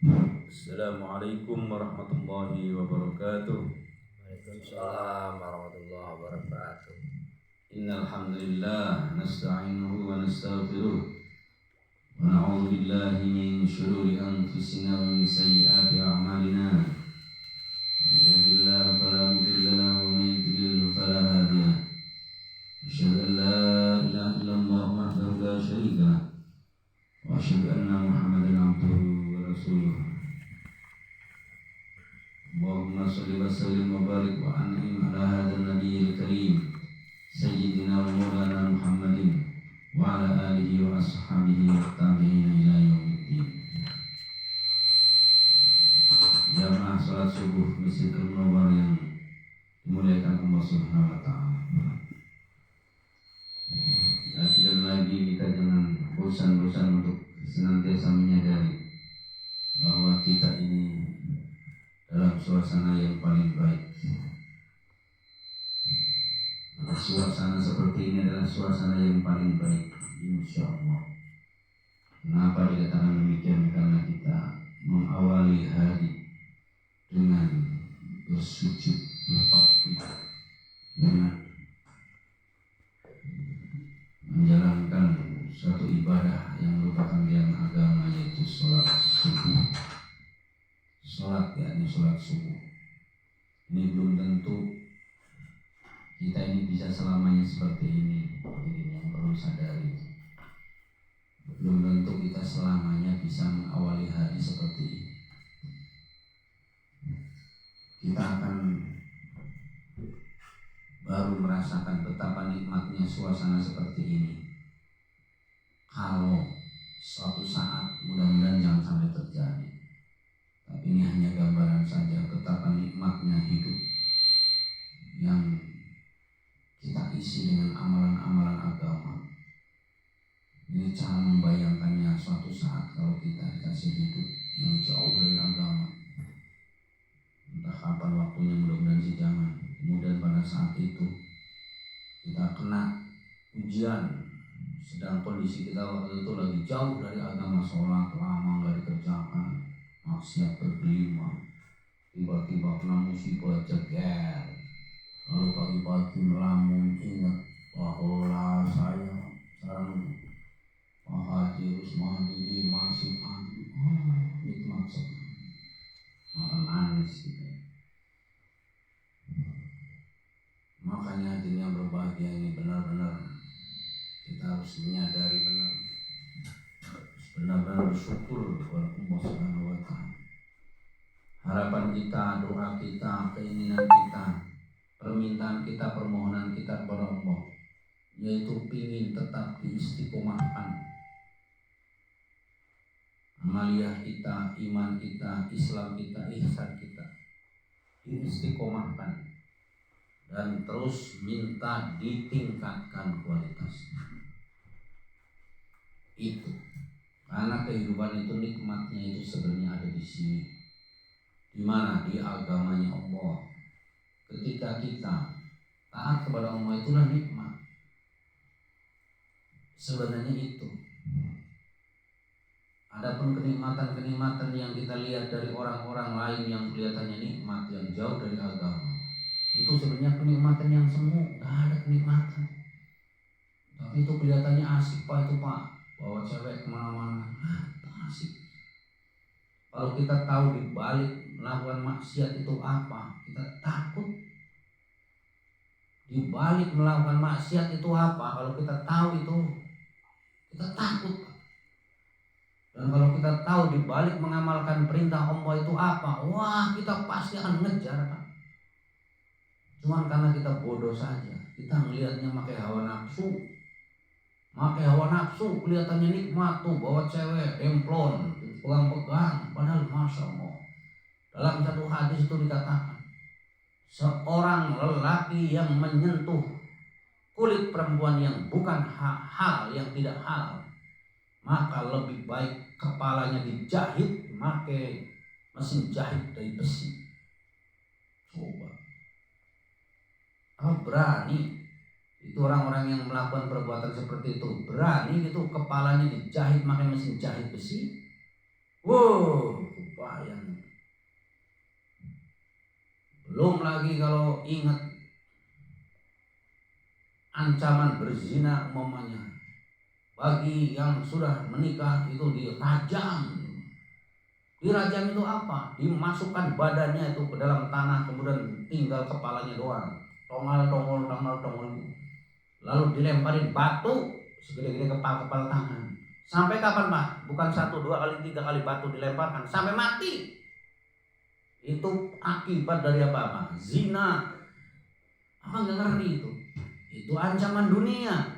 Assalamualaikum warahmatullahi wabarakatuh. Waalaikumsalam warahmatullahi wabarakatuh. Innal hamdalillah nasta'inuhu wa nastaghfiruh wa na'udzu billahi min shururi anfusina wa min sayyiati a'malina. May yahdihillahu fala mudilla lahu wa may yudlil fala hadiya lahu. Asyhadu an la ilaha illallah wahdahu la syarika lahu wa asyhadu anna Muhammadan abduhu wa rasuluh. Allahumma shalli wa sallim wa barik wa an'im ala hadzal nabiyil karim sayyidina wa maulana Muhammadin wa ala alihi wa ashabihi wa tabi'in ila yaumiddin. Jamaah salat subuh Masjidil Munawwar yang dimuliakan Allah Subhanahu wa taala. Dan lagi kita jangan bosan-bosan untuk senantiasa menyadari bahwa kita ini dalam suasana yang paling baik. Suasana seperti ini adalah suasana yang paling baik, insya Allah. Kenapa dikatakan demikian? Karena kita mengawali hari dengan bersujud berbakti, dengan menjalankan suatu ibadah yang merupakan tiang agama, yaitu sholat subuh. Sholat, yakni sholat subuh. Ini belum tentu kita ini bisa selamanya seperti ini. Ini yang perlu sadari. Belum tentu kita selamanya bisa mengawali hari seperti ini. Kita akan baru merasakan betapa nikmatnya suasana seperti ini kalau suatu saat, mudah-mudahan jangan sampai terjadi, tapi ini hanya gambaran saja betapa nikmatnya hidup yang kita isi dengan amalan-amalan agama. Ini cara membayangkannya suatu saat kalau kita dikasih hidup yang jauh dari agama. Entah kapan waktunya, mudah-mudahan sih jangan. Kemudian pada saat itu kita kena ujian, sedang kondisi kita waktu itu lagi jauh dari agama, sholat lama gak dikerjakan, maksiat bergelima, tiba-tiba kena musibah jeger, lalu pagi-pagi melamun ingat bahwa saya sekarang Mahaji Rusmadi masih nikmat sekali, malah nangis gitu. Makanya hatinya berbahagia ini benar-benar kita harus menyadari benar-benar bersyukur kepada Allah Subhanahu wa taala. Harapan kita, doa kita, keinginan kita, permintaan kita, permohonan kita kepada Allah, yaitu ingin tetap diistiqomahkan amaliyah kita, iman kita, Islam kita, ihsan kita, diistiqomahkan dan terus minta ditingkatkan kualitasnya. Itu karena kehidupan itu nikmatnya itu sebenarnya ada di sini, di mana? Di agamanya Allah. Ketika kita taat kepada Allah, itulah nikmat. Sebenarnya itu. Adapun kenikmatan-kenikmatan yang kita lihat dari orang-orang lain yang kelihatannya nikmat, yang jauh dari agama, itu sebenarnya kenikmatan yang semu, gak ada kenikmatan. Tapi itu kelihatannya asik pak, itu pak, bawa cewek kemana-mana, asik. Kalau kita tahu di balik melakukan maksiat itu apa, kita takut. Di balik melakukan maksiat itu apa, kalau kita tahu itu, kita takut. Dan kalau kita tahu di balik mengamalkan perintah Allah itu apa, wah kita pasti akan ngejar kan. Cuman karena kita bodoh saja, kita ngelihatnya pakai hawa nafsu. Pakai hawa nafsu kelihatannya nikmat tuh, bawa cewek, demplon, pegang-pegang, padahal Masya Allah. Dalam satu hadis itu dikatakan, seorang lelaki yang menyentuh kulit perempuan yang bukan hal yang tidak halal, maka lebih baik kepalanya dijahit pakai mesin jahit dari besi. Coba. Berani itu orang-orang yang melakukan perbuatan seperti itu, berani gitu kepalanya dijahit pakai mesin jahit besi. Wow, kebayang. Belum lagi kalau ingat ancaman berzina umpamanya, bagi yang sudah menikah itu dirajam. Dirajam itu apa? Dimasukkan badannya itu ke dalam tanah, kemudian tinggal kepalanya doang, tongol. Lalu dilemparin batu segede-gede kepala tangan. Sampai kapan Pak? Bukan 1, 2 kali, 3 kali batu dilemparkan sampai mati. Itu akibat dari apa? Zina. Apa nggak ngerti itu? Itu ancaman dunia.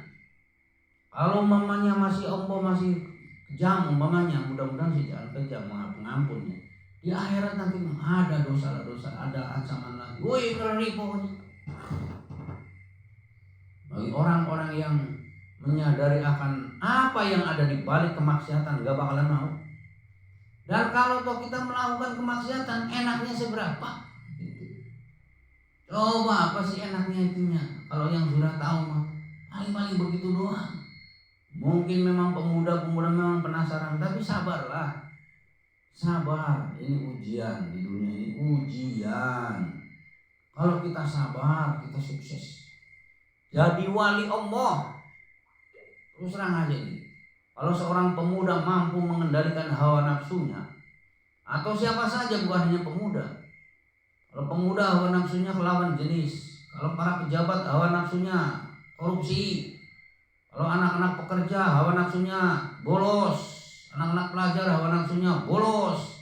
Kalau mamanya masih masih kejam, mamanya mudah-mudahan sih jangan kejam, pengampunnya. Di akhirat nanti ada dosa, ada ancaman lagi. Woi, ngeri pokoknya. Bagi orang-orang yang menyadari akan apa yang ada di balik kemaksiatan, gak bakalan mau. Dan kalau toh kita melakukan kemaksiatan, enaknya seberapa? Coba apa sih enaknya itunya? Kalau yang sudah tahu mah paling begitu doang. Mungkin memang pemuda memang penasaran, tapi sabarlah. Sabar, ini ujian di dunia ini, ujian. Kalau kita sabar, kita sukses. Jadi wali Allah. Terus terang aja nih. Kalau seorang pemuda mampu mengendalikan hawa nafsunya, atau siapa saja bukan hanya pemuda. Kalau pemuda hawa nafsunya lawan jenis, kalau para pejabat hawa nafsunya korupsi, kalau anak-anak pekerja hawa nafsunya bolos, anak-anak pelajar hawa nafsunya bolos,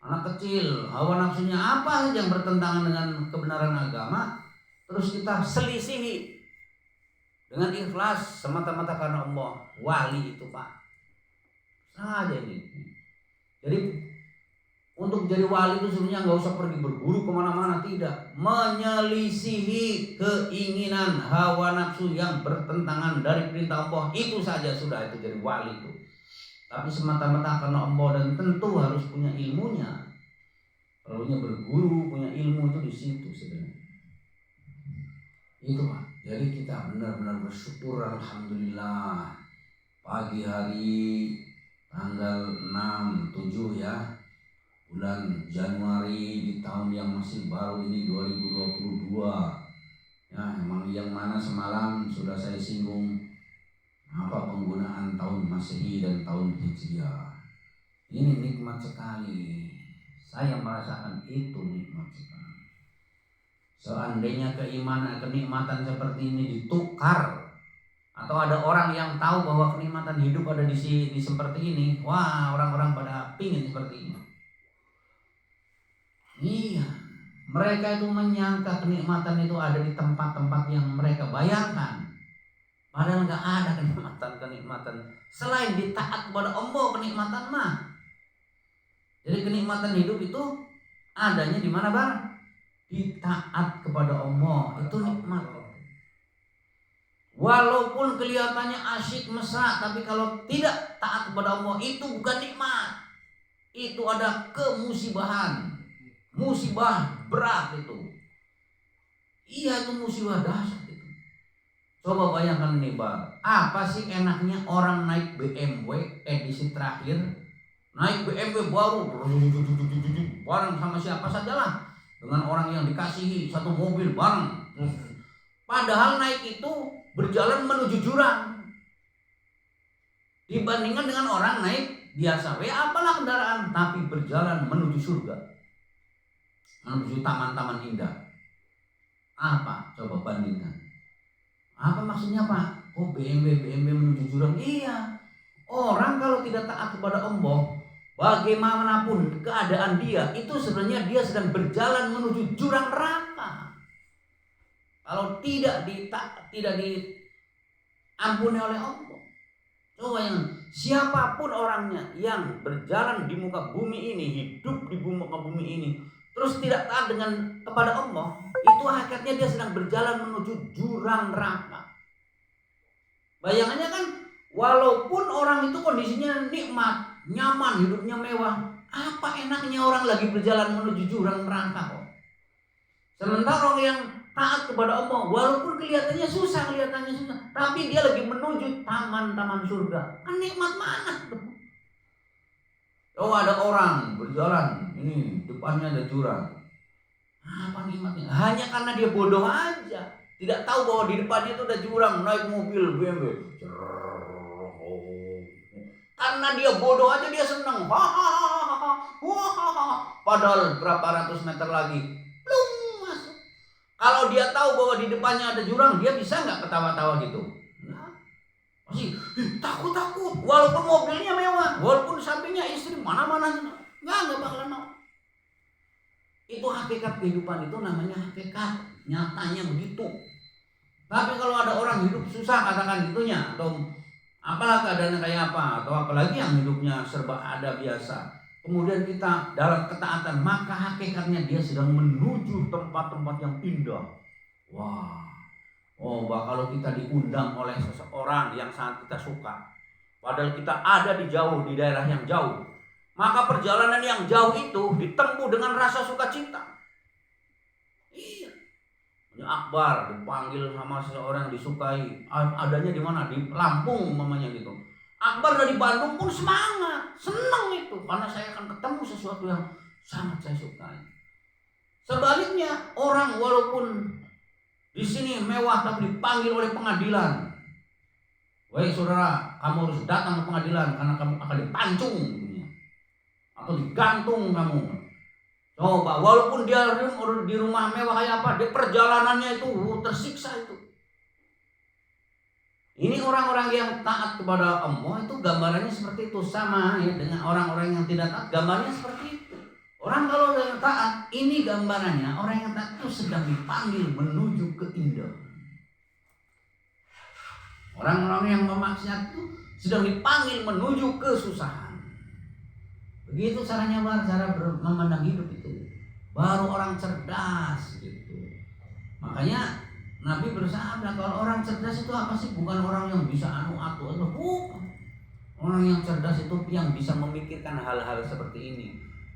anak kecil hawa nafsunya apa yang bertentangan dengan kebenaran agama, terus kita selisihi dengan ikhlas semata-mata karena Allah. Wali itu Pak saja ini. Jadi untuk jadi wali itu sebenarnya nggak usah pergi berburu kemana-mana, tidak. Menyelisihi keinginan hawa nafsu yang bertentangan dari perintah Allah, itu saja sudah itu jadi wali itu. Tapi semata-mata karena Allah, dan tentu harus punya ilmunya. Perlunya berguru, punya ilmu itu di situ sebenarnya. Itu Pak. Jadi kita benar-benar bersyukur, alhamdulillah. Pagi hari tanggal 6, 7 ya, bulan Januari di tahun yang masih baru ini 2022. Ya, emang yang mana semalam sudah saya singgung apa penggunaan tahun Masehi dan tahun Hijriah. Ini nikmat sekali. Saya merasakan itu nikmat sekali. Seandainya kenikmatan seperti ini ditukar, atau ada orang yang tahu bahwa kenikmatan hidup ada di seperti ini, wah, orang-orang pada pingin seperti ini. Iya, mereka itu menyangka kenikmatan itu ada di tempat-tempat yang mereka bayangkan. Padahal nggak ada kenikmatan selain ditaat kepada Allah. Kenikmatan mah, jadi kenikmatan hidup itu adanya di mana Bang? Ditaat kepada Allah, itu nikmat. Walaupun kelihatannya asyik mesra, tapi kalau tidak taat kepada Allah itu bukan nikmat. Itu ada kemusibahan, musibah berat itu. Iya, itu musibah dahsyat itu. Coba bayangkan nih Bang, apa sih enaknya orang naik BMW edisi terakhir, naik BMW baru bareng sama siapa sajalah, dengan orang yang dikasihi, satu mobil bareng. Padahal naik itu berjalan menuju jurang, dibandingkan dengan orang naik biasa, apalah kendaraan, tapi berjalan menuju surga, menuju taman-taman indah. Apa? Coba bandingkan. Apa maksudnya Pak? Oh, BMW menuju jurang. Iya, orang kalau tidak taat kepada Allah, bagaimanapun keadaan dia, itu sebenarnya dia sedang berjalan menuju jurang neraka. Kalau tidak diampuni oleh Allah. Coba yang siapapun orangnya yang berjalan di muka bumi ini, hidup di muka bumi ini, terus tidak taat kepada Allah, itu hakikatnya dia sedang berjalan menuju jurang neraka. Bayangannya kan, walaupun orang itu kondisinya nikmat, nyaman, hidupnya mewah, apa enaknya orang lagi berjalan menuju jurang neraka kok? Sementara orang yang taat kepada Allah, walaupun kelihatannya susah, tapi dia lagi menuju taman-taman surga. Kan nikmat mana tuh? Oh, ada orang jalan, ini depannya ada jurang. Apa nikmatnya? Hanya karena dia bodoh aja, tidak tahu bahwa di depannya itu ada jurang, naik mobil BMW. Karena dia bodoh aja dia senang. Padahal berapa ratus meter lagi belum masuk. Kalau dia tahu bahwa di depannya ada jurang, dia bisa nggak ketawa-tawa gitu? Nah, masih takut. Walaupun mobilnya mewah, walaupun sampingnya istri, mana-mana nggak bakalan mau. Itu hakikat kehidupan, itu namanya hakikat, nyatanya begitu. Tapi kalau ada orang hidup susah, katakan gitunya, atau apalah keadaannya kayak apa, atau apalagi yang hidupnya serba ada biasa, kemudian kita dalam ketaatan, maka hakikatnya dia sedang menuju tempat-tempat yang indah. Wah, kalau kita diundang oleh seseorang yang sangat kita suka, padahal kita ada di daerah yang jauh, maka perjalanan yang jauh itu ditempuh dengan rasa sukacita. Iya. Akbar dipanggil sama seseorang disukai, adanya di mana? Di Lampung mamanya gitu. Akbar dari Bandung pun semangat, senang itu karena saya akan ketemu sesuatu yang sangat saya sukai. Sebaliknya, orang walaupun di sini mewah tapi dipanggil oleh pengadilan. Wahai saudara, kamu harus datang ke pengadilan karena kamu akan dipancung atau digantung kamu. Coba, walaupun dia di rumah mewah kayak apa, di perjalanannya itu tersiksa itu. Ini orang-orang yang taat kepada Allah itu gambarannya seperti itu, sama ya dengan orang-orang yang tidak taat, gambarnya seperti itu. Orang kalau yang taat, ini gambarannya orang yang taat itu sedang dipanggil menuju keindahan. Orang-orang yang memaksiat itu sedang dipanggil menuju kesusahan. Begitu caranya cara memandang hidup itu. Baru orang cerdas gitu. Makanya Nabi bersabda kalau orang cerdas itu apa sih? Bukan orang yang bisa atu-atu, bukan. Orang yang cerdas itu yang bisa memikirkan hal-hal seperti ini.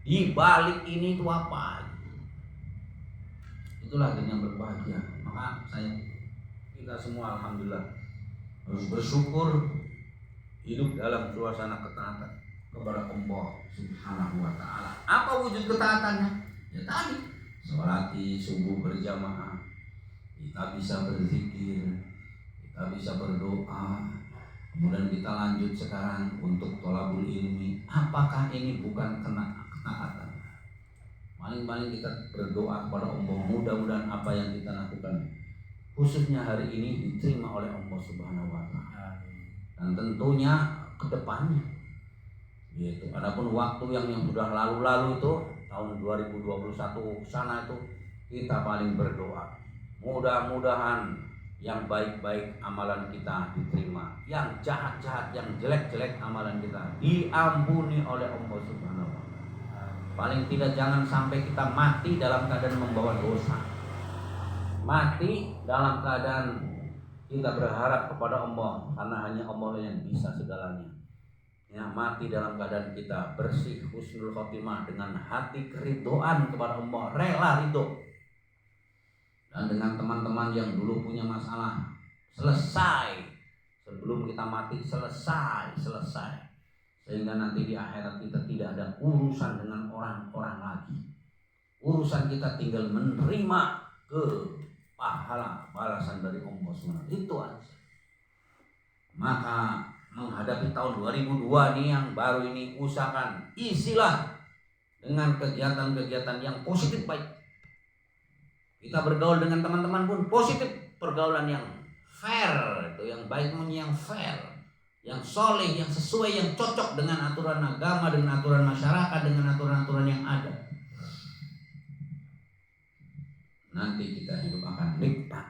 Di balik ini itu apa? Itulah yang berbahagia. Maka kita semua alhamdulillah harus bersyukur hidup dalam suasana ketaatan kepada Allah Subhanahu wa taala. Apa wujud ketaatannya? Ya tadi, sholati subuh berjamaah, kita bisa berzikir, kita bisa berdoa, kemudian kita lanjut sekarang untuk thalabul ilmi. Apakah ini bukan ketaatan? Paling-paling kita berdoa kepada Allah, mudah-mudahan apa yang kita lakukan khususnya hari ini diterima oleh Allah Subhanahu wa taala. Dan tentunya ke depannya gitu. Adapun waktu yang sudah lalu-lalu itu tahun 2021 sana itu kita paling berdoa. Mudah-mudahan yang baik-baik amalan kita diterima, yang jahat-jahat, yang jelek-jelek amalan kita diampuni oleh Allah Subhanahu wa taala. Paling tidak jangan sampai kita mati dalam keadaan membawa dosa. Mati dalam keadaan kita berharap kepada Allah karena hanya Allah yang bisa segalanya. Ya, mati dalam keadaan kita bersih, husnul khotimah, dengan hati keridhaan kepada Allah, rela ridho. Dan dengan teman-teman yang dulu punya masalah, selesai sebelum kita mati, selesai. Sehingga nanti di akhirat kita tidak ada urusan dengan orang-orang lagi. Urusan kita tinggal menerima ke pahala balasan dari Allah SWT. Itu aja. Maka menghadapi tahun 2002 ini yang baru ini, usahakan isilah dengan kegiatan-kegiatan yang positif baik. Kita bergaul dengan teman-teman pun positif, pergaulan yang fair, itu yang baik, yang fair, yang soleh, yang sesuai, yang cocok dengan aturan agama, dengan aturan masyarakat, dengan aturan-aturan yang ada. Nanti kita hidup akan nikmat.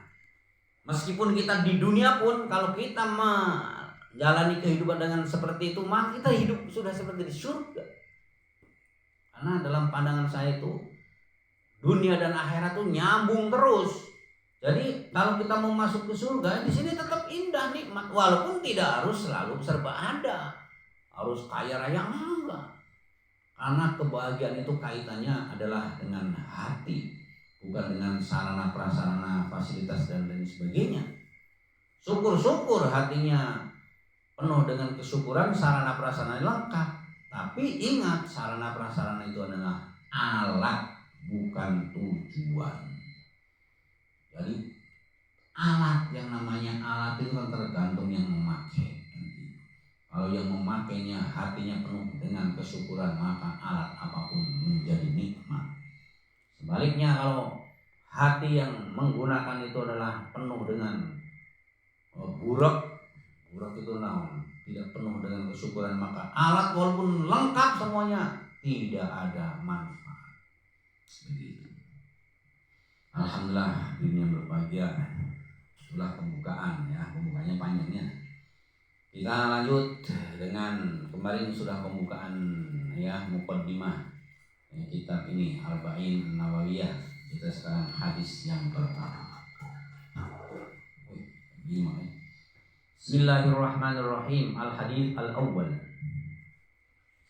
Meskipun kita di dunia pun, kalau kita menjalani kehidupan dengan seperti itu, maka kita hidup sudah seperti di surga. Karena dalam pandangan saya itu dunia dan akhirat itu nyambung terus. Jadi kalau kita mau masuk ke surga, di sini tetap indah, nikmat, walaupun tidak harus selalu serba ada, harus kaya raya, enggak. Karena kebahagiaan itu kaitannya adalah dengan hati, bukan dengan sarana prasarana, fasilitas dan lain sebagainya. Syukur-syukur hatinya penuh dengan kesyukuran, sarana prasarana lengkap. Tapi ingat, sarana prasarana itu adalah alat, bukan tujuan. Jadi alat, yang namanya alat itu kan tergantung yang memakai. Kalau yang memakainya hatinya penuh dengan kesyukuran, maka alat apapun menjadi nikmat. Sebaliknya, kalau hati yang menggunakan itu adalah penuh dengan burak itu naon, tidak penuh dengan kesyukuran, maka alat walaupun lengkap semuanya tidak ada manfaat. Begitu. Alhamdulillah, dunia berbahagia. Itulah pembukaan ya, pembukanya panjangnya. Kita lanjut dengan kemarin sudah pembukaan ya, muqaddimah kitab ini Arba'in Nawawiyah. Kita sekarang hadis yang pertama. Bismillahirrahmanirrahim. Al-hadits al-awwal.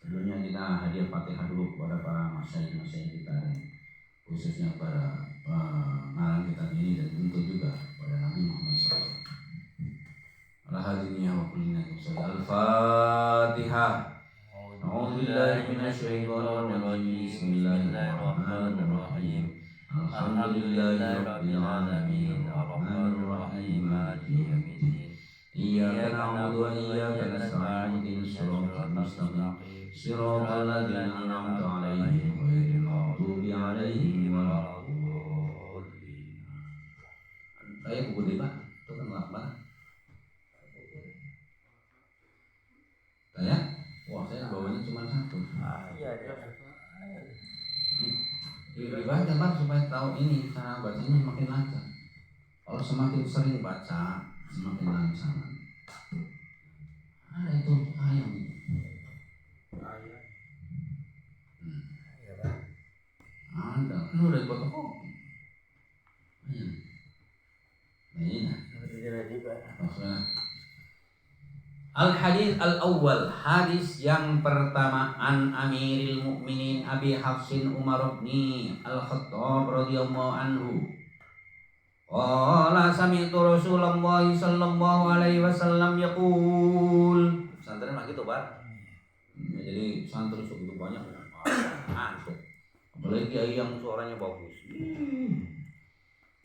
Sebelumnya kita hadiah Fatihah dulu kepada para masyayikh kita, khususnya para pengarang kitab ini, dan tentu juga pada Nabi Muhammad SAW. Al-hadiniya wa kullina Al-Fatihah. A'udzubillahi minasyaitonir rajim. Bismillahirrahmanirrahim. Alhamdulillahi rabbil alamin. Arrahmanir rahim. Maliki yaumiddin. Iyyaka na'budu wa iyyaka nasta'in. Ihdinas siratal mustaqim. Siratal ladzina an'amta 'alaihim ghairil maghdubi 'alaihim waladdallin. Saya buku deh Pak, itu kan lakban. Saya? Wah, saya bawanya cuma satu. Iya. Dibaca Pak supaya tahu ini cara bacanya makin lancar. Kalau semakin sering baca, semakin lancar. Ada itu ayam. Ada, kan udah dibuat kopi. Ayam. Nah ini nah. Al-hadits al-awwal, hadis yang pertama, an Amiril Mukminin Abi Hafsin Umar bin Al-Khattab radhiyallahu anhu. Qala sami'tu Rasulullah sallallahu alaihi wasallam yaqul. Pesantren lagi tuh, Pak. Ya, jadi santri begitu banyak. Antuk. Apalagi kiai yang suaranya bagus.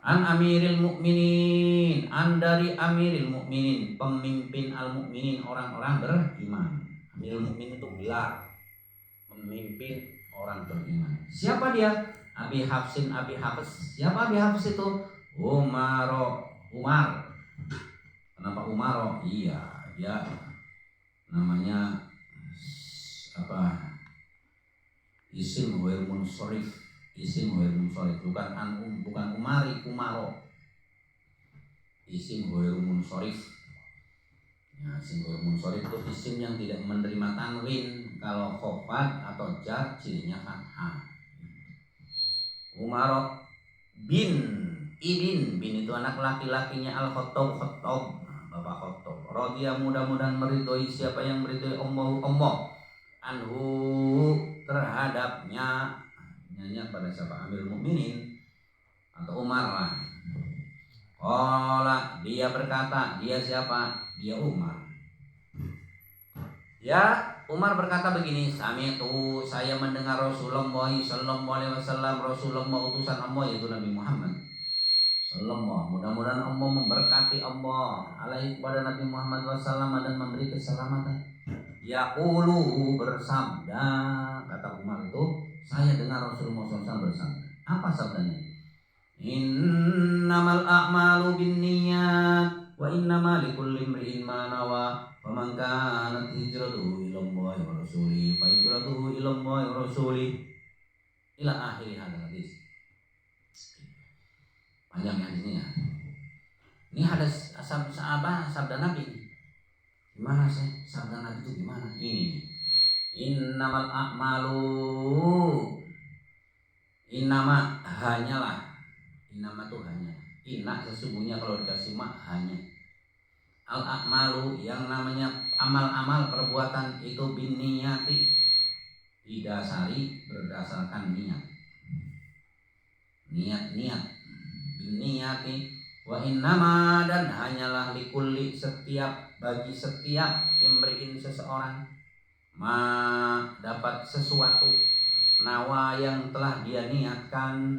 An Amiril Mukminin, an dari Amiril Mukminin, pemimpin al-mukminin, orang-orang beriman. Amiril Mukminin itu gelar pemimpin orang beriman. Siapa dia? Abi Hafsin, Abi Hafs. Siapa Abi Hafs itu? Umar. Kenapa Umar? Iya, dia namanya apa? Isim ghair munsharif. Isim ghair munsharif, bukan Umari, Umaro. Isim ghair munsharif. Ya, isim ghair munsharif itu isim yang tidak menerima tanwin. Kalau khofat atau jar cirinya fathah. Umaro bin itu anak laki-lakinya Al-Khattab, Bapak Khattab. Radhiya, mudah-mudahan meridhoi, siapa yang meridhoi Allah anhu terhadapnya, nyanyi pada siapa? Amirul Mukminin atau Umar lah. Qala, dia berkata, dia siapa? Dia Umar. Ya, Umar berkata begini, sami'tu, saya mendengar Rasulullah sallallahu alaihi wasallam, Rasulullah utusan Allah yaitu Nabi Muhammad sallallahu, mudah-mudahan Allah memberkati Allah alaihi kepada Nabi Muhammad wasallam dan memberi keselamatan. Yaqulu, bersabda, kata Umar itu, saya dengar Rasulullah SAW bersabda. Apa sabdanya? Innamal a'malu binniyat wa innama likulli imri'in ma nawa. Faman kanat hijratuhu ila Allah wa rasulihi fa hijratuhu ila Allah wa rasulihi ila akhir hadis. Panjang ya hadisnya. Ini ada sabda Nabi. Gimana sih sabda Nabi itu gimana? Ini. Innamal a'malu, innama hanyalah, innama itu hanya, inna sesungguhnya kalau dikasih mak hanya. Al a'malu yang namanya amal-amal perbuatan itu binniyati, didasari berdasarkan niat. Niat binniyati wa innama, dan hanyalah likulli, setiap, bagi setiap imri'in seseorang, dapat sesuatu, nawa yang telah dia niatkan.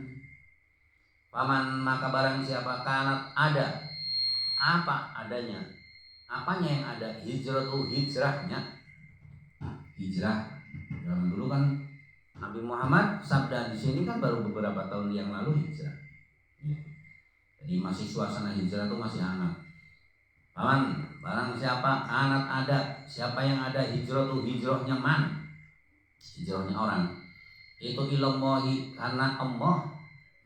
Paman maka barang siapa kanat ada, apa adanya, apanya yang ada, hijratu hijrahnya. Hijrah zaman dulu kan Nabi Muhammad sabda di sini kan baru beberapa tahun yang lalu hijrah. Jadi masih suasana hijrah itu masih hangat. Paman barang siapa kanat ada, siapa yang ada, hijratu hijrahnya man, hijrahnya orang itu ilallahi, karena Allah,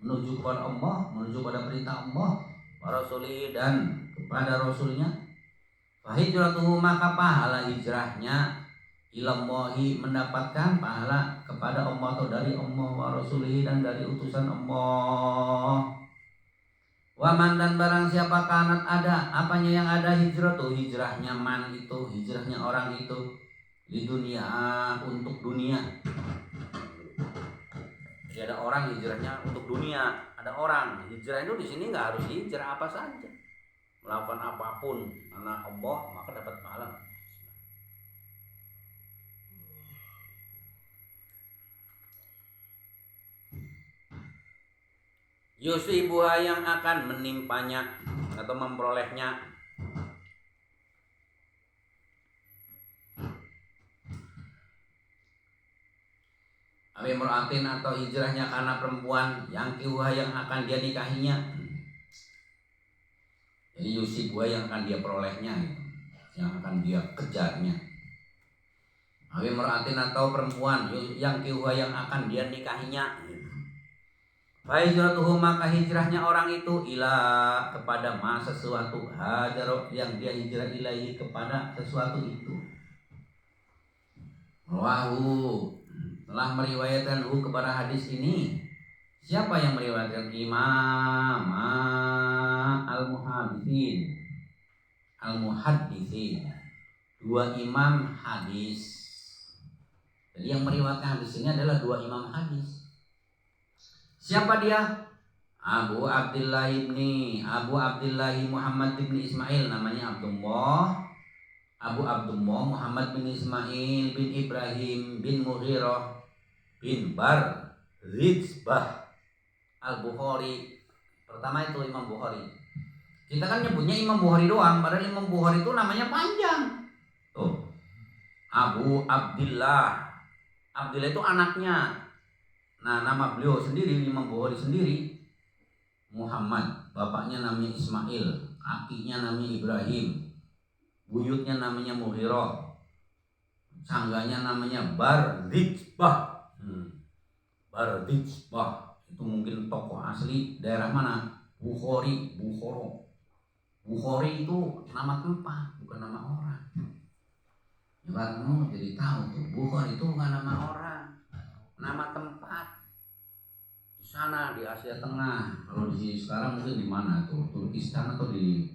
menuju kepada Allah, menuju pada perintah Allah, wa rasulih, dan kepada rasulnya. Fa hijratuhu, maka pahala hijrahnya ilallahi, mendapatkan pahala kepada Allah atau dari Allah, wa rasulih, dan dari utusan Allah. Waman, dan barang siapa kanat ada, apanya yang ada, hijratuhu hijrahnya man, itu hijrahnya orang itu, di dunia, untuk dunia. Jadi ada orang hijrahnya untuk dunia, ada orang hijrah itu di sini nggak harus hijrah apa saja, melakukan apapun karena Allah maka dapat pahala. Yusibuha, yang akan menimpanya atau memperolehnya. Abi muratin, atau hijrahnya karena perempuan, yang kiuha, yang akan dia nikahinya. Jadi yusibuha, yang akan dia perolehnya, yang akan dia kejarnya. Abi muratin, atau perempuan, yang kiuha, yang akan dia nikahinya. Fa hijratuhu, maka hijrahnya orang itu ila, kepada ma, sesuatu, hajar, yang dia hijrah ilahi, kepada sesuatu itu. Rawahu, telah meriwayatkan kepada hadis ini. Siapa yang meriwayatkan? Imam al-muhaditsin, dua imam hadis. Jadi yang meriwayatkan hadis ini adalah dua imam hadis. Siapa dia? Abu Abdullah Muhammad bin Ismail, namanya Abu Abdullah Muhammad bin Ismail bin Ibrahim bin Mughirah bin Rizbah al-Bukhari. Pertama itu Imam Bukhari. Kita kan nyebutnya Imam Bukhari doang, padahal Imam Bukhari itu namanya panjang. Tuh. Abu Abdullah. Abdullah itu anaknya. Nah, nama beliau sendiri, Imam Bukhari sendiri, Muhammad. Bapaknya namanya Ismail, kakinya namanya Ibrahim, buyutnya namanya Mughirah, sangganya namanya Bardizbah. Bardizbah itu mungkin tokoh asli daerah mana? Bukhari itu nama tempat, bukan nama orang. Ya kamu jadi tahu tuh, Bukhari itu bukan nama orang, nama tempat. Di sana di Asia Tengah. Kalau di sekarang mungkin di mana tuh? Turkistan atau di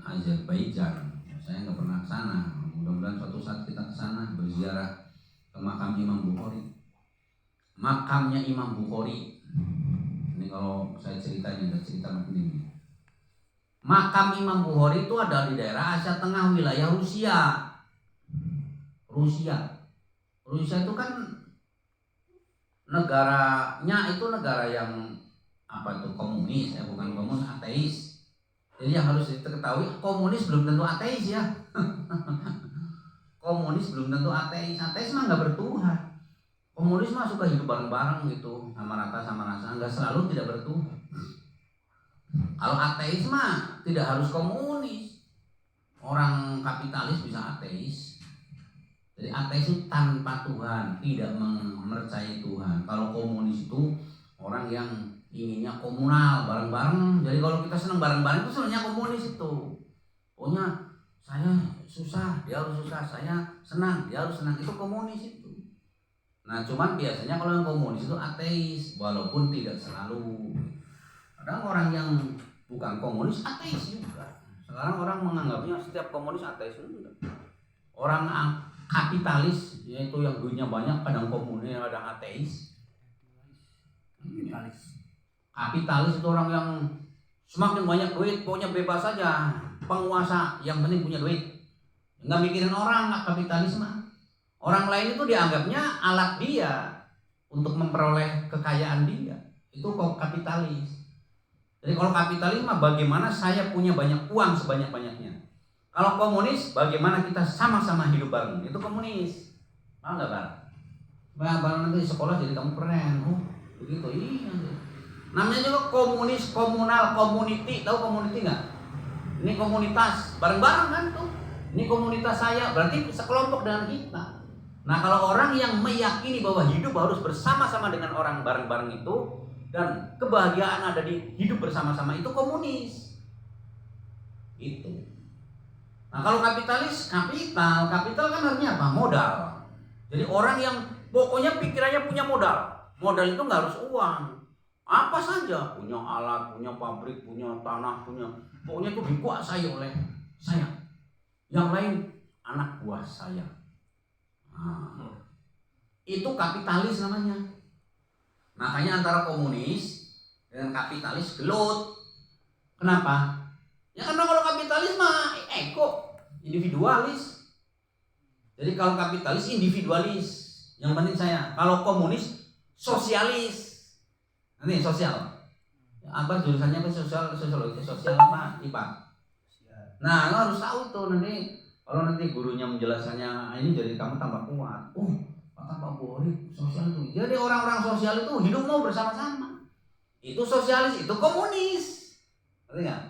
Azerbaijan. Saya nggak pernah ke sana. Mudah-mudahan suatu saat kita ke sana berziarah ke makam Imam Bukhari. Makamnya Imam Bukhari. Ini kalau saya ceritanya ada cerita begini. Makam Imam Bukhari itu ada di daerah Asia Tengah, wilayah Rusia. Rusia itu kan negaranya itu negara yang komunis, bukan komunis, ateis. Jadi yang harus diketahui, komunis belum tentu ateis ya. Komunis belum tentu ateis. Ateis mah nggak bertuhan. Komunis mah suka hidup bareng-bareng gitu, sama rata sama rasa, nggak selalu tidak bertuhan. Kalau ateis mah tidak harus komunis. Orang kapitalis bisa ateis. Jadi ateis itu tanpa Tuhan, tidak mempercayai Tuhan. Kalau komunis itu orang yang inginnya komunal, bareng-bareng. Jadi kalau kita senang bareng-bareng itu sebenarnya komunis itu. Pokoknya saya susah, dia harus susah, saya senang, dia harus senang. Itu komunis itu. Nah cuman biasanya kalau yang komunis itu ateis, walaupun tidak selalu. Kadang orang yang bukan komunis ateis juga. Sekarang orang menganggapnya setiap komunis ateis juga. Orang kapitalis, yaitu yang duitnya banyak, kadang komunis, kadang ateis. Kapitalis itu orang yang semakin banyak duit, pokoknya bebas saja, penguasa, yang penting punya duit, nggak mikirin orang. Kapitalis mah Orang lain itu dianggapnya alat dia untuk memperoleh kekayaan dia. Itu kok kapitalis. Jadi kalau kapitalis mah bagaimana saya punya banyak uang sebanyak-banyaknya. Kalau komunis bagaimana kita sama-sama hidup bareng. Itu komunis. Paham enggak, Bang? Bang nanti di sekolah jadi kamu keren. Oh, begitu. Iya. Namanya juga komunis, komunal, community. Tahu community enggak? Ini komunitas, bareng-bareng kan tuh. Ini komunitas saya, berarti sekelompok dengan kita. Nah, kalau orang yang meyakini bahwa hidup harus bersama-sama dengan orang bareng-bareng itu dan kebahagiaan ada di hidup bersama-sama, itu komunis. Itu. Nah, kalau kapitalis, kapital kan artinya apa? Modal. Jadi orang yang pokoknya pikirannya punya modal. Modal itu nggak harus uang. Apa saja, punya alat, punya pabrik, punya tanah, pokoknya itu dikuasai oleh saya. Yang lain anak buah saya. Nah, itu kapitalis namanya. Makanya antara komunis dengan kapitalis gelut. Kenapa? Ya karena kalau kapitalis mah individualis. Jadi kalau kapitalis individualis, yang penting saya. Kalau komunis sosialis. Ini sosial. Apa jurusannya apa? Sosiologi, sosial apa? IPA. Nah, lo harus tahu tuh nanti. Kalau nanti gurunya menjelaskannya, ini jadi kamu tambah kuat. Oh, Pak Boris, sosial itu. Jadi orang-orang sosial itu hidup mau bersama-sama. Itu sosialis, itu komunis. Ngerti nggak?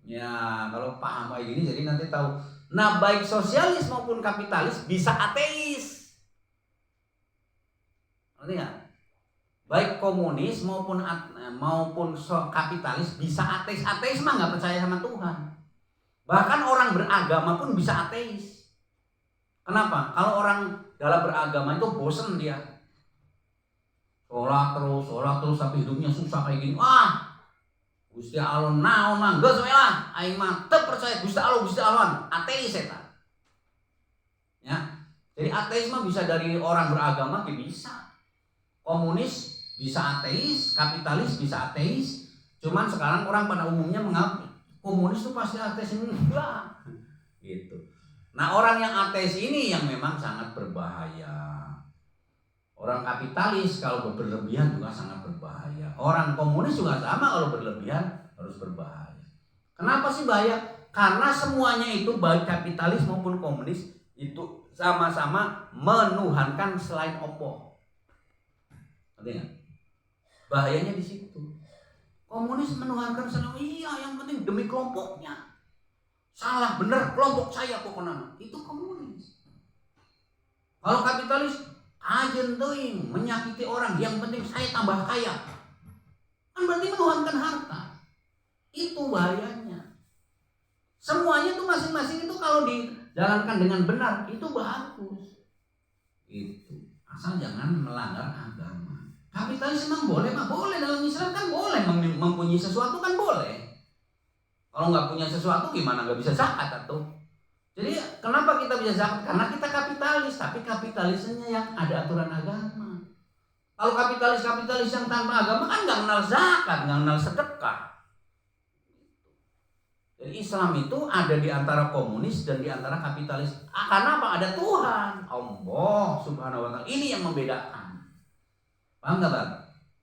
Ya, kalau paham kayak gini, jadi nanti tahu. Nah, baik sosialis maupun kapitalis bisa ateis. Ngerti nggak? Baik komunis maupun kapitalis bisa ateis. Ateis mah nggak percaya sama Tuhan. Bahkan orang beragama pun bisa ateis. Kenapa? Kalau orang dalam beragama itu bosen dia. Sholat terus tapi hidupnya susah kayak gini. Wah, Gusti Allah naon mah geus we lah. Aing mah teu percaya Gusti Allah, ateis eta. Ya. Jadi ateis mah bisa dari orang beragama ke bisa. Komunis bisa ateis, kapitalis bisa ateis. Cuman sekarang orang pada umumnya menganggap komunis itu pasti ateis, enggak. Gitu. Nah, orang yang ateis ini yang memang sangat berbahaya. Orang kapitalis kalau berlebihan juga sangat berbahaya. Orang komunis juga sama, kalau berlebihan harus berbahaya. Kenapa sih bahaya? Karena semuanya itu baik kapitalis maupun komunis itu sama-sama menuhankan selain Allah. Artinya bahayanya di situ. Komunis menuhankan selain Allah, iya, yang penting demi kelompoknya. Salah benar kelompok saya pokoknya. Itu komunis. Kalau kapitalis ajen teuing menyakiti orang, yang penting saya tambah kaya. Kan berarti menuhankan harta. Itu bahayanya. Semuanya itu masing-masing itu kalau dijalankan dengan benar itu bagus. Itu. Asal jangan melanggar agama. Kapitalis memang boleh, Pak. Boleh dalam Islam kan boleh mempunyai sesuatu kan boleh. Kalau nggak punya sesuatu gimana nggak bisa zakat atau? Jadi kenapa kita bisa zakat? Karena kita kapitalis, tapi kapitalisnya yang ada aturan agama. Kalau kapitalis yang tanpa agama kan nggak kenal zakat, nggak kenal sedekah. Jadi Islam itu ada di antara komunis dan di antara kapitalis. Karena apa? Ada Tuhan, Allah Subhanahu Wa Taala. Ini yang membedakan. Paham nggak, Bang?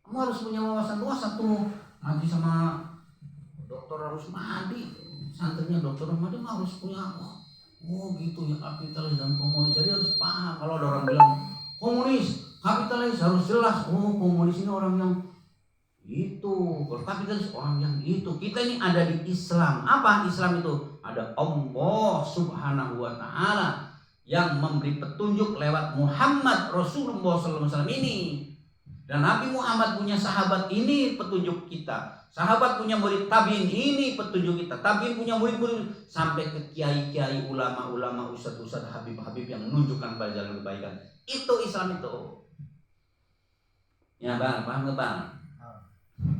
Kamu harus punya wawasan luas. Satu ngaji sama dokter harus mandi, santrinya dokter mandi harus punya. Oh gitu ya, kapitalis dan komunis. Jadi harus paham. Kalau ada orang bilang komunis, kapitalis harus jelas. Oh, komunis ini orang yang itu, kalau kapitalis orang yang itu. Kita ini ada di Islam. Apa Islam itu? Ada Allah Subhanahu Wa Taala yang memberi petunjuk lewat Muhammad Rasulullah SAW ini. Dan Nabi Muhammad punya sahabat, ini petunjuk kita. Sahabat punya murid tabiin, ini petunjuk kita. Tabiin punya murid-murid sampai ke kiai-kiai, ulama-ulama, ustadz-ustadz, habib-habib yang menunjukkan pada jalan kebaikan. Itu Islam itu. Ya Bang, paham nggak Bang?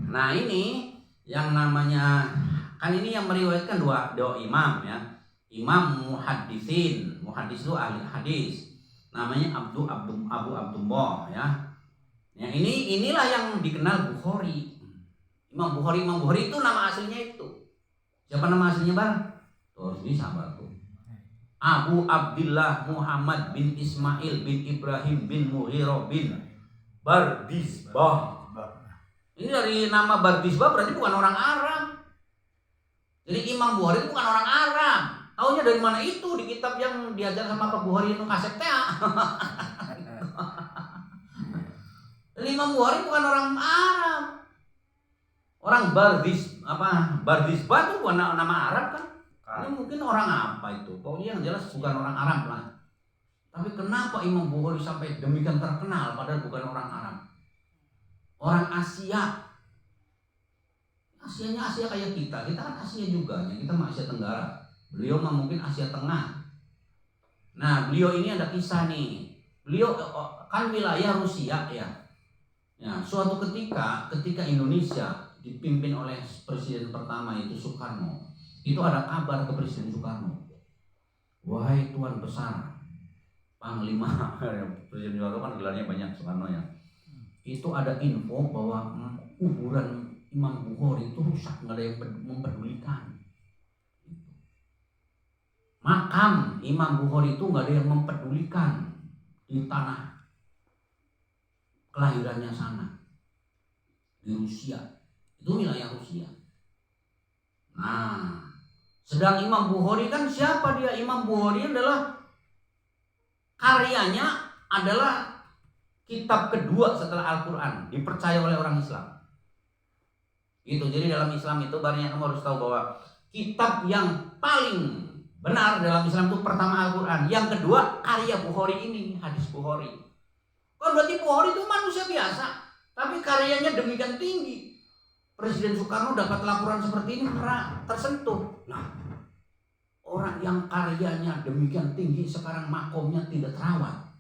Nah ini yang namanya, kan ini yang meriwayatkan dua imam ya. Imam muhaddisin, muhaddis itu ahli hadis. Namanya Abu Abdullah ya. Ya inilah yang dikenal Bukhari. Imam Bukhari itu nama aslinya itu. Siapa nama aslinya Bang? Tuh ini sahabat tuh. Abu Abdillah Muhammad bin Ismail bin Ibrahim bin Mughirah bin Bardizbah. Ini dari nama Bardizbah berarti bukan orang Arab. Jadi Imam Bukhari itu bukan orang Arab. Taunya dari mana itu di kitab yang diajar sama Pak Bukhari itu kaset teh. Jadi Imam Bukhari bukan orang Arab. Orang Bardizbah itu bukan nama Arab kan? Ini mungkin orang apa itu? Pokoknya yang jelas bukan orang Arab lah. Tapi kenapa Imam Bukhari sampai demikian terkenal padahal bukan orang Arab? Orang Asia. Asianya Asia kayak kita kan Asia juga, kita mah Asia Tenggara. Beliau mah mungkin Asia Tengah. Nah, beliau ini ada kisah nih. Beliau kan wilayah Rusia ya. Ya, suatu ketika Indonesia dipimpin oleh presiden pertama itu Soekarno, itu ada kabar ke Presiden Soekarno. Wahai Tuan Besar, Panglima, Presiden Soekarno kan gelarnya banyak Soekarno ya. Itu ada info bahwa kuburan Imam Bukhari itu rusak, nggak ada yang mempedulikan. Makam Imam Bukhari itu nggak ada yang mempedulikan di tanah kelahirannya sana di Rusia. Itu wilayah Rusia. Nah, sedang Imam Bukhari kan siapa dia? Imam Bukhari adalah karyanya adalah kitab kedua setelah Al-Quran, dipercaya oleh orang Islam. Itu jadi dalam Islam itu barunya kamu harus tahu bahwa kitab yang paling benar dalam Islam itu pertama Al-Quran, yang kedua karya Bukhari ini, hadis Bukhari. Kan berarti Bukhari itu manusia biasa, tapi karyanya demikian tinggi. Presiden Soekarno dapat laporan seperti ini tersentuh. Nah, orang yang karyanya demikian tinggi sekarang makomnya tidak terawat.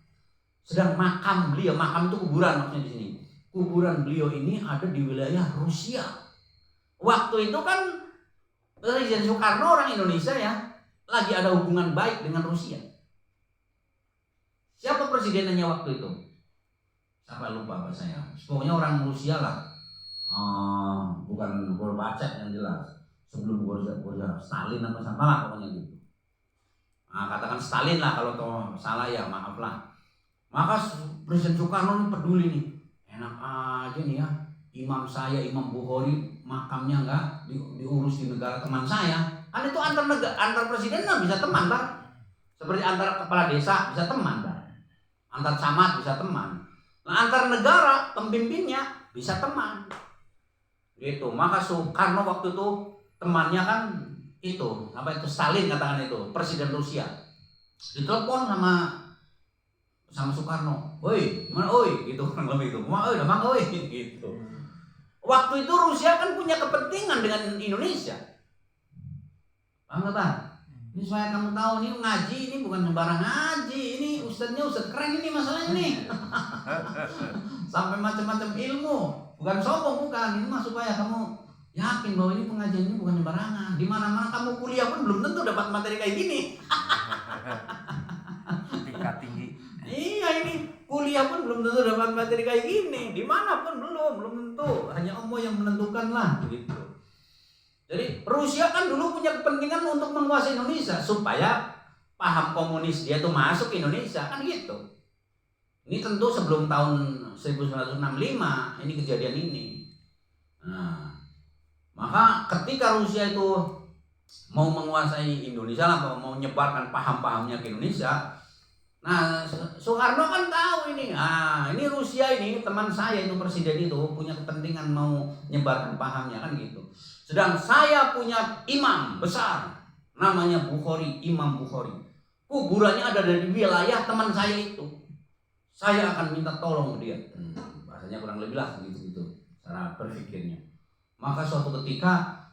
Sedang makam itu kuburan maksudnya di sini. Kuburan beliau ini ada di wilayah Rusia. Waktu itu kan Presiden Soekarno orang Indonesia ya, lagi ada hubungan baik dengan Rusia. Siapa presidennya waktu itu? Siapa lupa saya. Pokoknya orang Rusia lah. Bukan Gorbachev yang jelas. Sebelum Gorbachev, Stalin apa sama lah pokoknya gitu. Nah, katakan Stalin lah kalau toh salah ya maaf lah. Maka Presiden Soekarno peduli nih. Enak aja nih ya, imam saya, Imam Bukhari, makamnya enggak diurus di negara teman saya. Kan itu antar presiden lah bisa teman kan? Seperti antar kepala desa bisa teman kan? Antar camat bisa teman. Nah, antar negara pemimpinnya bisa teman. Gitu. Maka Soekarno waktu itu temannya kan itu, apa itu Stalin katakan itu, presiden Rusia. Ditelepon sama Soekarno, "Woi, gimana oi?" gitu kurang lebih itu. "Damang oi." gitu. Waktu itu Rusia kan punya kepentingan dengan Indonesia. Paham enggak, Bang? Ini supaya kamu tahu nih ngaji ini bukan sembarang ngaji, ini ustadznya ustadz keren ini masalahnya nih. Sampai macam-macam ilmu, bukan sombong bukan. Ini mah supaya kamu yakin bahwa ini pengajian ini bukan sembarangan. Di mana-mana kamu kuliah pun belum tentu dapat materi kayak gini. Tingkat tinggi. Iya, ini kuliah pun belum tentu dapat materi kayak gini. Dimanapun belum tentu. Hanya Allah yang menentukan lah begitu. Jadi Rusia kan dulu punya kepentingan untuk menguasai Indonesia supaya paham komunis dia tuh masuk ke Indonesia kan gitu. Ini tentu sebelum tahun 1965 ini kejadian ini. Nah, maka ketika Rusia itu mau menguasai Indonesia atau mau menyebarkan paham-pahamnya ke Indonesia, nah Soekarno kan tahu ini. Ini Rusia ini teman saya itu presiden itu punya kepentingan mau menyebarkan pahamnya kan gitu. Sedang saya punya imam besar namanya Bukhari, Imam Bukhari. Kuburannya ada di wilayah teman saya itu. Saya akan minta tolong dia. Bahasanya kurang lebih lah gitu cara berpikirnya. Maka suatu ketika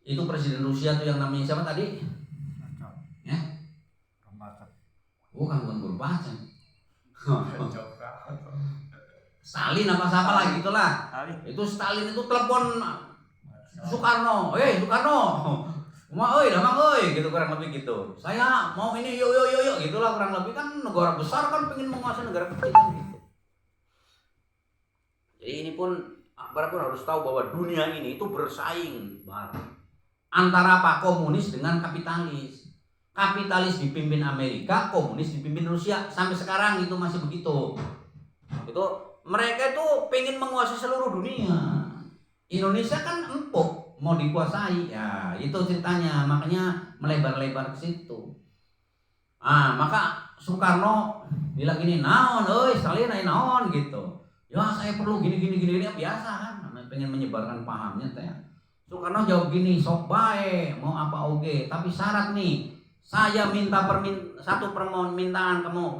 itu presiden Rusia itu yang namanya siapa tadi? Ya? Bukan Gorbachev. Stalin apa siapa lah gitulah. Itu Stalin itu telepon Soekarno, Soekarno, damang gitu kurang lebih gitu. Saya mau ini yuk gitulah kurang lebih kan negara besar kan pengen menguasai negara kecil kan gitu. Jadi ini pun Akbar pun harus tahu bahwa dunia ini itu bersaing antara apa komunis dengan kapitalis. Kapitalis dipimpin Amerika, komunis dipimpin Rusia. Sampai sekarang itu masih begitu. Itu mereka itu pengen menguasai seluruh dunia. Indonesia kan empuk mau dikuasai. Ya, itu ceritanya. Makanya melebar-lebar ke situ. Maka Soekarno bilang gini, naon sekalian naon gitu. Ya saya perlu gini biasa kan. Pengen menyebarkan pahamnya teh. Soekarno jawab gini, sok bae mau apa oge, tapi syarat nih. Saya minta satu permintaan kamu,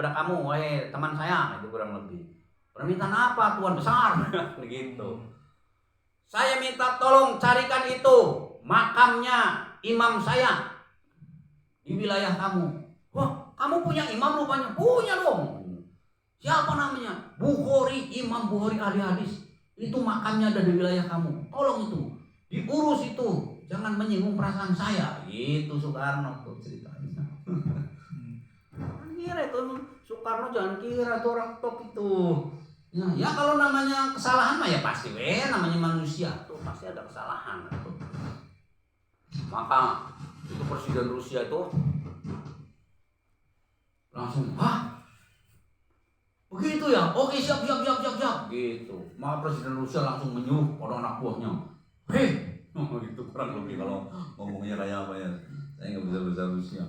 teman saya, itu kurang lebih. Permintaan apa Tuan Besar? Begitu. Saya minta tolong carikan itu makamnya imam saya di wilayah kamu. Wah, kamu punya imam rupanya? Punya dong. Siapa namanya? Bukhari, Imam Bukhari ahli hadis. Itu makamnya ada di wilayah kamu. Tolong itu, diurus itu. Jangan menyinggung perasaan saya. Itu Soekarno tuh ceritanya. Kira itu Soekarno, jangan kira itu orang top itu. Ya kalau namanya kesalahan mah ya pasti namanya manusia tuh pasti ada kesalahan tuh. Maka itu presiden Rusia itu langsung begitu ya, oke siap gitu. Maka presiden Rusia langsung menyuruh pada anak buahnya, gitu kurang lebih kalau ngomongnya kayak apa ya, saya nggak bisa bahasa Rusia.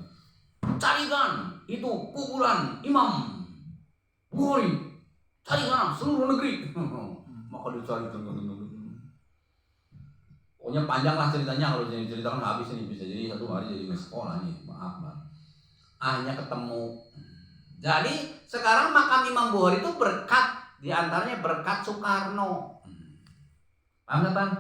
Carikan itu kuburan Imam Bukhari, cari sana seluruh negeri. Maka dicari pokoknya panjang lah ceritanya, kalau ceritakan nggak habis ini, bisa jadi satu hari jadi sekolah nih, maaf. Akhirnya ketemu. Jadi sekarang makam Imam Bukhari itu berkat, diantaranya berkat Soekarno. Paham nggak Bang?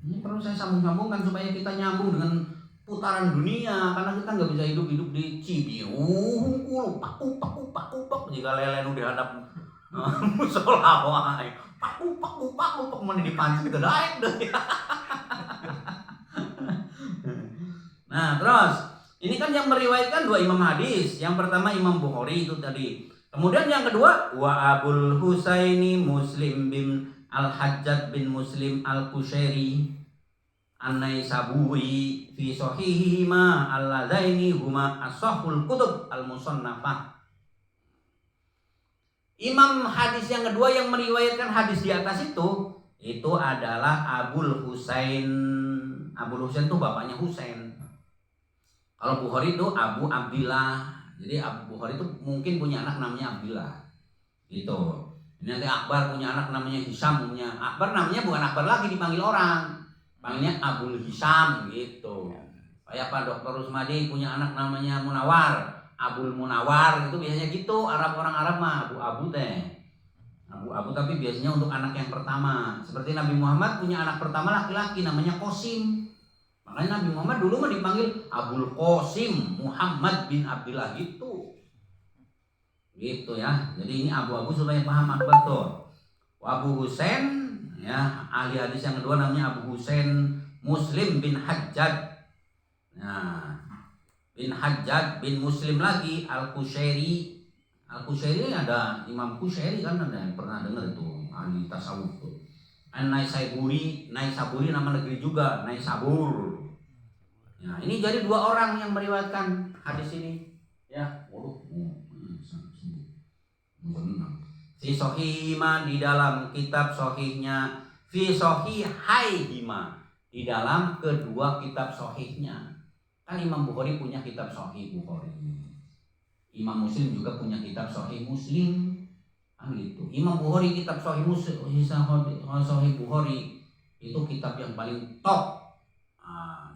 Ini perlu saya sambung-sambungkan supaya kita nyambung dengan putaran dunia, karena kita nggak bisa hidup di Cibiu, paku jika lelen udah hadap musola wae. Paku mau dipancing gitu daek deh. Nah, terus ini kan yang meriwayatkan dua imam hadis. Yang pertama Imam Bukhari itu tadi. Kemudian yang kedua wa Abul Husaini Muslim bin Al-Hajjaj bin Muslim Al-Kushairi An-Naisaburi fi sahihihi ma alladzaini huma as-sahhul kutub al-musannafah. Imam hadis yang kedua yang meriwayatkan hadis di atas itu adalah Abul Husain. Abul Husain itu bapaknya Husain. Kalau Bukhari itu Abu Abdillah. Jadi Abu Bukhari itu mungkin punya anak namanya Abdillah. Gitu. Ini nanti Akbar punya anak namanya Hisam, punya Akbar namanya bukan Akbar lagi, dipanggil orang. Panggilnya Abul Hisam gitu. Kayak Pak Dr. Rusmadi punya anak namanya Munawar, Abul Munawar, itu biasanya gitu. Orang Arab mah Abu teh. Abu tapi biasanya untuk anak yang pertama. Seperti Nabi Muhammad punya anak pertama laki-laki namanya Qasim. Makanya Nabi Muhammad dulu mah dipanggil Abul Qasim Muhammad bin Abdillah gitu ya. Jadi ini abu-abu supaya paham Akbar tuh. Abu Husain ya, ahli hadis yang kedua namanya Abu Husain Muslim bin Hajjaj. Nah, bin Hajjaj bin Muslim lagi Al-Kushairi. Al-Kushairi ada Imam Kushairi kan, ada yang pernah dengar itu ahli tasawuf tuh. Naisaburi nama negeri juga, Naisabur. Nah, ini jadi dua orang yang meriwayatkan hadis ini. Ya, fi sahihima, di dalam kitab sahihnya, fi sahihaihima, di dalam kedua kitab sahihnya. Kan Imam Bukhari punya kitab sahih Bukhari. Imam Muslim juga punya kitab sahih Muslim. Gitu. Imam Bukhari kitab sahih Muslim, sahih Bukhari itu kitab yang paling top.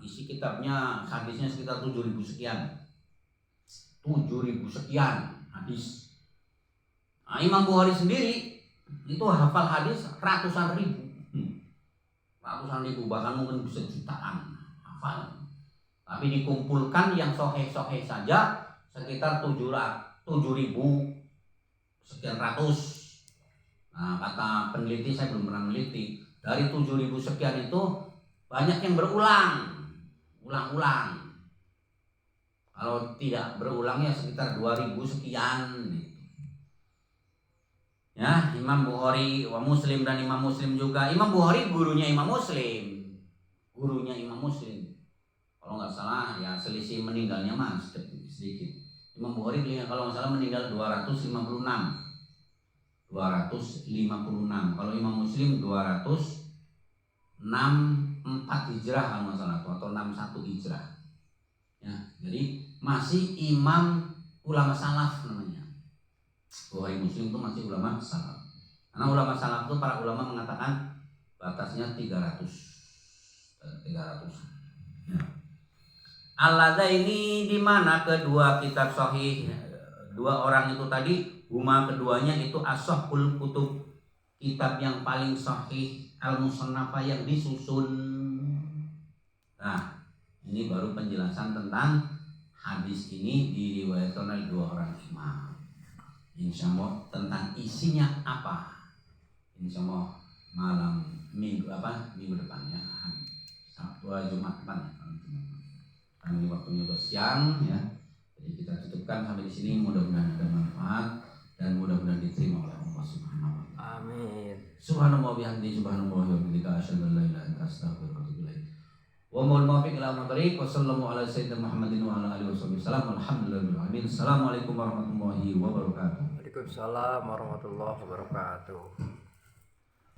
Isi kitabnya hadisnya sekitar 7.000 sekian. 7.000 sekian hadis. Imam Bukhari sendiri itu hafal hadis ratusan ribu. Ratusan ribu, bahkan mungkin bisa jutaan hafal. Tapi dikumpulkan yang sahih saja sekitar 7.000 sekian ratus. Nah, kata peneliti, saya belum pernah meneliti, dari 7.000 sekian itu banyak yang berulang. Kalau tidak berulang ya sekitar 2.000 sekian. Ya, Imam Bukhari wa Muslim dan Imam Muslim juga. Imam Bukhari gurunya Imam Muslim. Kalau nggak salah ya selisih meninggalnya mas sedikit. Imam Bukhari kalau nggak salah meninggal 256. Kalau Imam Muslim 264 hijrah kalau nggak salah atau 61 hijrah. Ya, jadi masih imam ulama salaf namanya. Bukhari Muslim itu masih ulama salaf. Karena ulama salaf itu para ulama mengatakan batasnya 300. Ya. Al-Ladza ini di mana kedua kitab sahih dua orang itu tadi, huma keduanya itu as-sahhul kutub, kitab yang paling sahih, al-musannafah yang disusun. Nah, ini baru penjelasan tentang hadis ini diriwayatkan oleh dua orang imam. Insyaallah tentang isinya apa? Insyaallah malam minggu depan ya. Sabtu Jumat depan. Karena ini waktunya udah siang ya. Jadi kita tutupkan sampai di sini, mudah-mudahan ada manfaat dan mudah-mudahan diterima oleh Allah Subhanahu wa taala. Amin. Subhanallah bihamdi subhanallah wa bihamdika asyhadu an la ilaha illa anta astaghfiruka wa atubu ilaik. Wa mul muwaffiq ila matariq wa sallallahu ala sayyidina Muhammadin wa ala alihi wasallam. Alhamdulillahil alamin. Assalamualaikum warahmatullahi wabarakatuh. Waalaikumsalam warahmatullahi wabarakatuh.